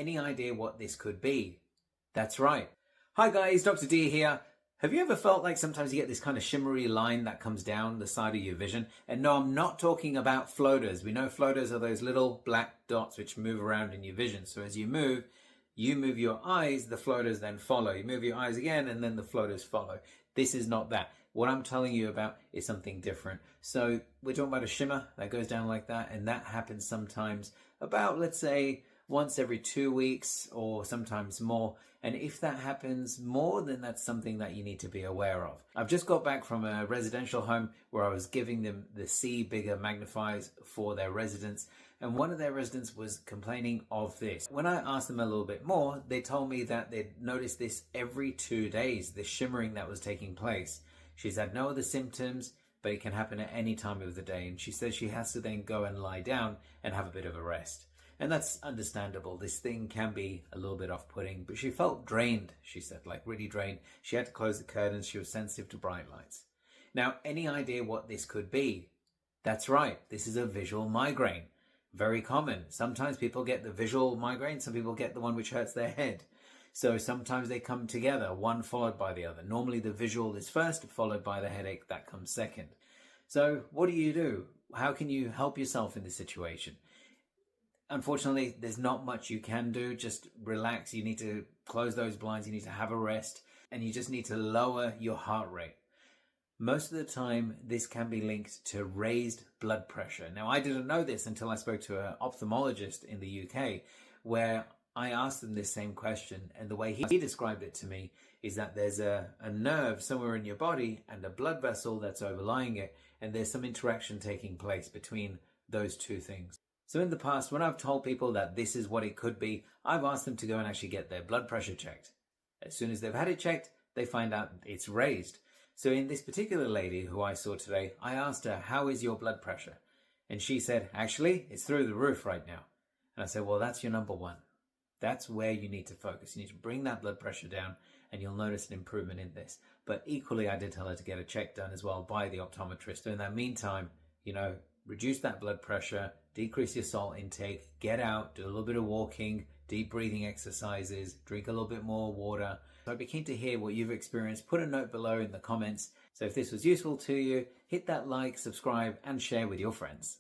Any idea what this could be? That's right. Hi guys, Dr. D here. Have you ever felt like sometimes you get this kind of shimmery line that comes down the side of your vision? And no, I'm not talking about floaters. We know floaters are those little black dots which move around in your vision. So as you move your eyes, the floaters then follow. You move your eyes again and then the floaters follow. This is not that. What I'm telling you about is something different. So we're talking about a shimmer that goes down like that, and that happens sometimes about, let's say, once every 2 weeks or sometimes more. And if that happens more, then that's something that you need to be aware of. I've just got back from a residential home where I was giving them the 𝘁 magnifiers for their residents. And one of their residents was complaining of this. When I asked them a little bit more, they told me that they'd noticed this every 2 days, the shimmering that was taking place. She's had no other symptoms, but it can happen at any time of the day. And she says she has to then go and lie down and have a bit of a rest. And that's understandable. This thing can be a little bit off-putting, but she felt drained, she said, like really drained. She had to close the curtains. She was sensitive to bright lights. Now, any idea what this could be? That's right. This is a visual migraine. Very common. Sometimes people get the visual migraine. Some people get the one which hurts their head. So sometimes they come together, one followed by the other. Normally the visual is first, followed by the headache that comes second. So what do? How can you help yourself in this situation? Unfortunately, there's not much you can do. Just relax. You need to close those blinds. You need to have a rest, and you just need to lower your heart rate. Most of the time, this can be linked to raised blood pressure. Now, I didn't know this until I spoke to an ophthalmologist in the UK, where I asked him this same question, and the way he described it to me is that there's a nerve somewhere in your body and a blood vessel that's overlying it, and there's some interaction taking place between those two things. So in the past, when I've told people that this is what it could be, I've asked them to go and actually get their blood pressure checked. As soon as they've had it checked, they find out it's raised. So in this particular lady who I saw today, I asked her, how is your blood pressure? And she said, actually, it's through the roof right now. And I said, well, that's your number one. That's where you need to focus. You need to bring that blood pressure down, and you'll notice an improvement in this. But equally, I did tell her to get a check done as well by the optometrist. So in that meantime, reduce that blood pressure, decrease your salt intake, get out, do a little bit of walking, deep breathing exercises, drink a little bit more water. So I'd be keen to hear what you've experienced. Put a note below in the comments. So if this was useful to you, hit that like, subscribe, and share with your friends.